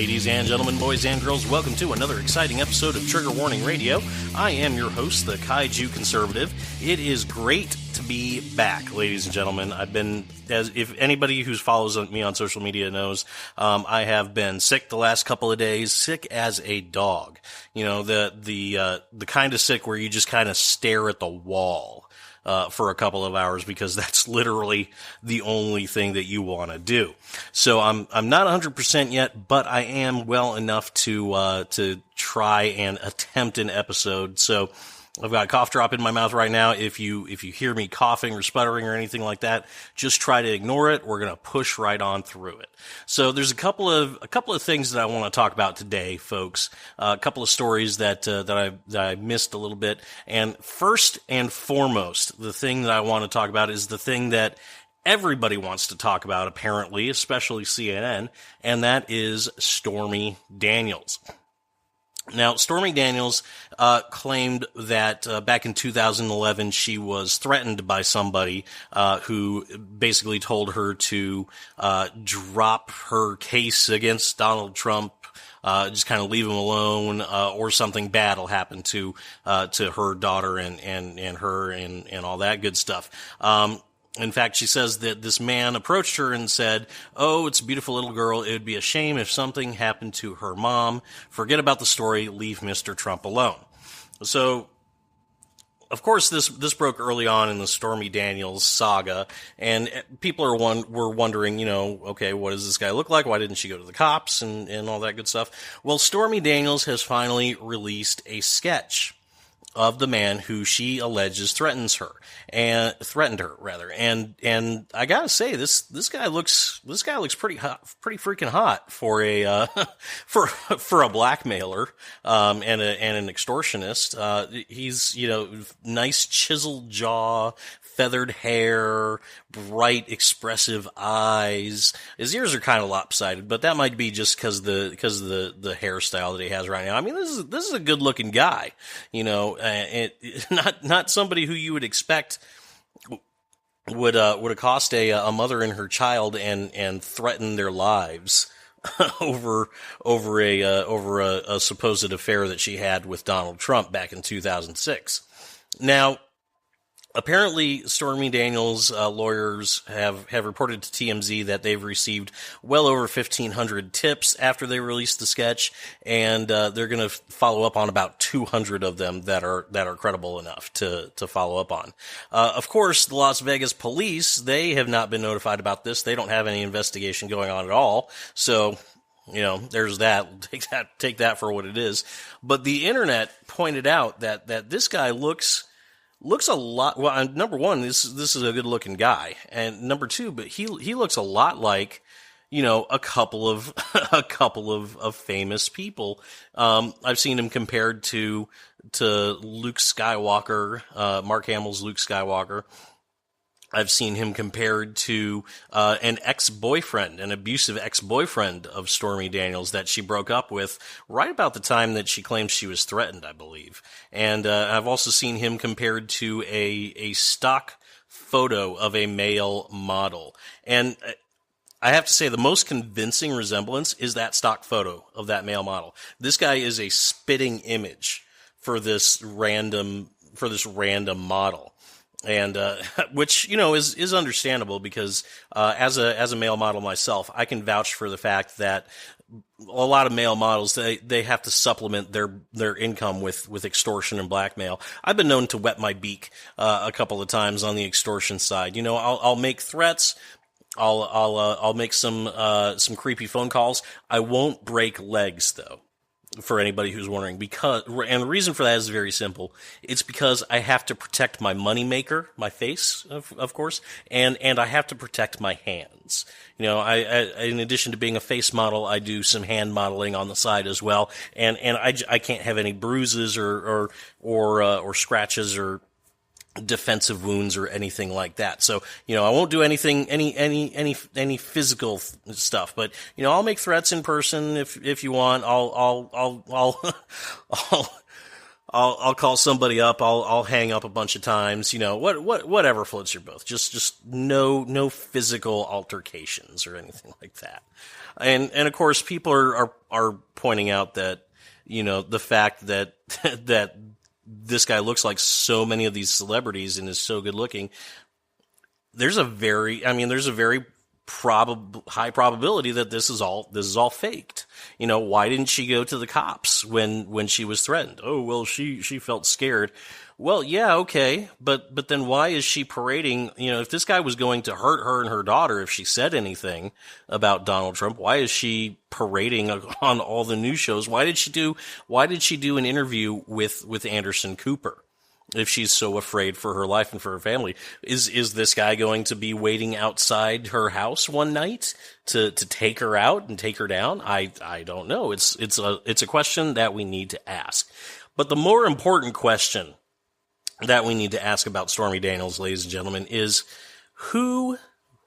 Ladies and gentlemen, boys and girls, welcome to another exciting episode of Trigger Warning Radio. I am your host, the Kaiju Conservative. It is great to be back, ladies and gentlemen. If anybody who follows me on social media knows, I have been sick the last couple of days, sick as a dog. You know, the kind of sick where you just kind of stare at the wall for a couple of hours, because that's literally the only thing that you want to do. So I'm not 100% yet, but I am well enough to try and attempt an episode. So I've got a cough drop in my mouth right now. If you hear me coughing or sputtering or anything like that, just try to ignore it. We're going to push right on through it. So there's a couple of things that I want to talk about today, folks. A couple of stories that I missed a little bit. And first and foremost, the thing that I want to talk about is the thing that everybody wants to talk about, apparently, especially CNN, and that is Stormy Daniels. Now, Stormy Daniels claimed that back in 2011 she was threatened by somebody who basically told her to drop her case against Donald Trump, just kind of leave him alone, or something bad will happen to her daughter and her and all that good stuff. In fact, she says that this man approached her and said, "Oh, it's a beautiful little girl. It would be a shame if something happened to her mom. Forget about the story. Leave Mr. Trump alone." So, of course, this broke early on in the Stormy Daniels saga, and people were wondering, okay, what does this guy look like? Why didn't she go to the cops and all that good stuff? Well, Stormy Daniels has finally released a sketch of the man who she alleges threatened her, and I gotta say, this guy looks pretty hot, pretty freaking hot for a for a blackmailer and an extortionist. He's nice chiseled jaw, feathered hair, bright, expressive eyes. His ears are kind of lopsided, but that might be just because of the hairstyle that he has right now. I mean, this is a good looking guy, not somebody who you would expect would accost a mother and her child and threaten their lives over a supposed affair that she had with Donald Trump back in 2006. Now, apparently, Stormy Daniels' lawyers have reported to TMZ that they've received well over 1,500 tips after they released the sketch, and they're going to follow up on about 200 of them that are credible enough to follow up on. Of course, the Las Vegas police, they have not been notified about this. They don't have any investigation going on at all. So, there's that. Take that for what it is. But the internet pointed out that this guy looks a lot. Well, number one, this is a good looking guy, and number two, but he looks a lot like a couple of famous people. I've seen him compared to Luke Skywalker, Mark Hamill's Luke Skywalker. I've seen him compared to an abusive ex-boyfriend of Stormy Daniels that she broke up with right about the time that she claims she was threatened, I believe. And I've also seen him compared to a stock photo of a male model. And I have to say, the most convincing resemblance is that stock photo of that male model. This guy is a spitting image for this random model. And, which, is understandable, because, as a male model myself, I can vouch for the fact that a lot of male models, they have to supplement their income with extortion and blackmail. I've been known to wet my beak, a couple of times on the extortion side. I'll make threats. I'll make some creepy phone calls. I won't break legs, though, for anybody who's wondering, and the reason for that is very simple. It's because I have to protect my moneymaker, my face, of course, and I have to protect my hands. I in addition to being a face model, I do some hand modeling on the side as well, and I can't have any bruises or scratches or defensive wounds or anything like that. So, I won't do anything, any physical stuff, but, I'll make threats in person if you want. I'll I'll call somebody up. I'll hang up a bunch of times. Whatever floats your boat. Just no physical altercations or anything like that. And of course, people are pointing out that, the fact that that this guy looks like so many of these celebrities and is so good looking. There's a very high probability that this is all faked. Why didn't she go to the cops when she was threatened? Oh, well, she felt scared. Well, yeah, okay, but then why is she parading? If this guy was going to hurt her and her daughter if she said anything about Donald Trump, why is she parading on all the news shows? Why did she do an interview with Anderson Cooper? If she's so afraid for her life and for her family, is this guy going to be waiting outside her house one night to take her out and take her down? I don't know. It's a question that we need to ask. But the more important question that we need to ask about Stormy Daniels, ladies and gentlemen, is who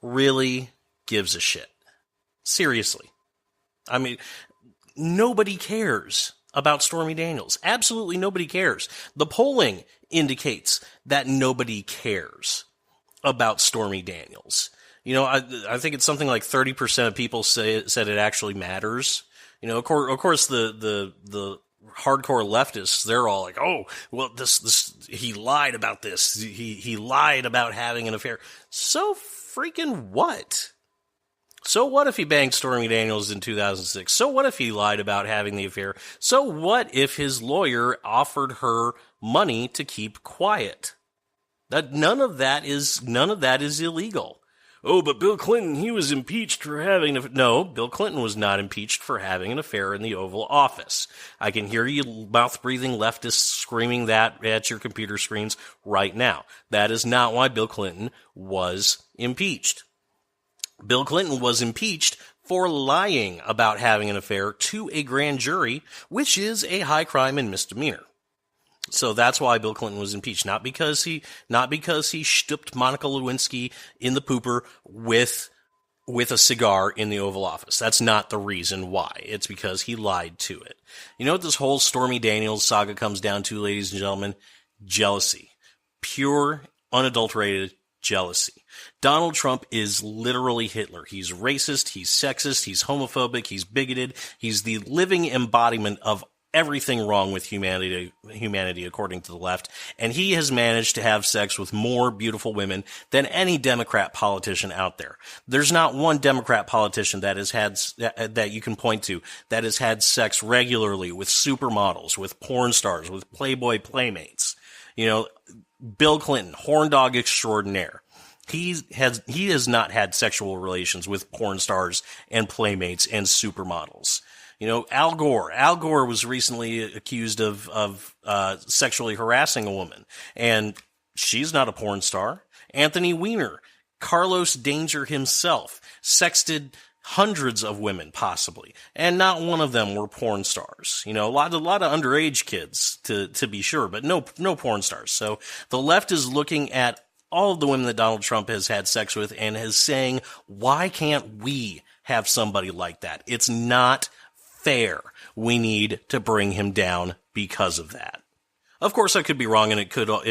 really gives a shit? Seriously. I mean, nobody cares about Stormy Daniels. Absolutely nobody cares. The polling indicates that nobody cares about Stormy Daniels. I think it's something like 30% of people said it actually matters. Of course, the hardcore leftists, they're all like, oh, well, this he lied about this. He lied about having an affair. So freaking what? So what if he banged Stormy Daniels in 2006? So what if he lied about having the affair? So what if his lawyer offered her money to keep quiet? None of that is illegal. Oh, but Bill Clinton, he was impeached for having no, Bill Clinton was not impeached for having an affair in the Oval Office. I can hear you mouth-breathing leftists screaming that at your computer screens right now. That is not why Bill Clinton was impeached. Bill Clinton was impeached for lying about having an affair to a grand jury, which is a high crime and misdemeanor. So that's why Bill Clinton was impeached, not because he stooped Monica Lewinsky in the pooper with a cigar in the Oval Office. That's not the reason why. It's because he lied to it. You know what this whole Stormy Daniels saga comes down to, ladies and gentlemen? Jealousy. Pure, unadulterated jealousy. Donald Trump is literally Hitler. He's racist, he's sexist, he's homophobic, he's bigoted. He's the living embodiment of everything wrong with humanity, according to the left. And he has managed to have sex with more beautiful women than any Democrat politician out there. There's not one Democrat politician that you can point to that has had sex regularly with supermodels, with porn stars, with Playboy playmates. Bill Clinton, horn dog extraordinaire. He has not had sexual relations with porn stars and playmates and supermodels. Al Gore was recently accused of sexually harassing a woman, and she's not a porn star. Anthony Weiner, Carlos Danger himself, sexted hundreds of women, possibly, and not one of them were porn stars. A lot of underage kids, to be sure, but no porn stars. So the left is looking at all of the women that Donald Trump has had sex with and is saying, why can't we have somebody like that? It's not fair. We need to bring him down because of that. Of course, I could be wrong, and it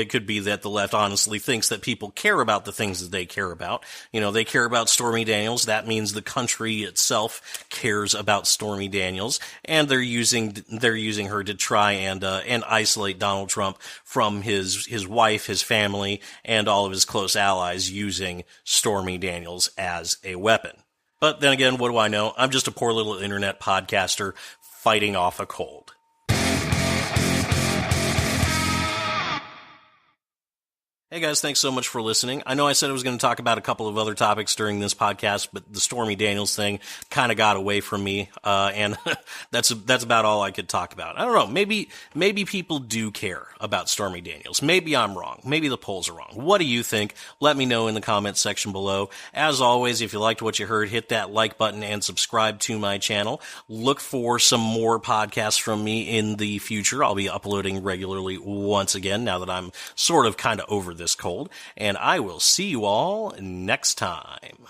could be that the left honestly thinks that people care about the things that they care about. They care about Stormy Daniels. That means the country itself cares about Stormy Daniels, and they're using her to try and isolate Donald Trump from his wife, his family, and all of his close allies, using Stormy Daniels as a weapon. But then again, what do I know? I'm just a poor little internet podcaster fighting off a cold. Hey guys, thanks so much for listening. I know I said I was going to talk about a couple of other topics during this podcast, but the Stormy Daniels thing kind of got away from me, and that's about all I could talk about. I don't know, maybe people do care about Stormy Daniels. Maybe I'm wrong. Maybe the polls are wrong. What do you think? Let me know in the comments section below. As always, if you liked what you heard, hit that like button and subscribe to my channel. Look for some more podcasts from me in the future. I'll be uploading regularly once again, now that I'm sort of kind of over this cold, and I will see you all next time.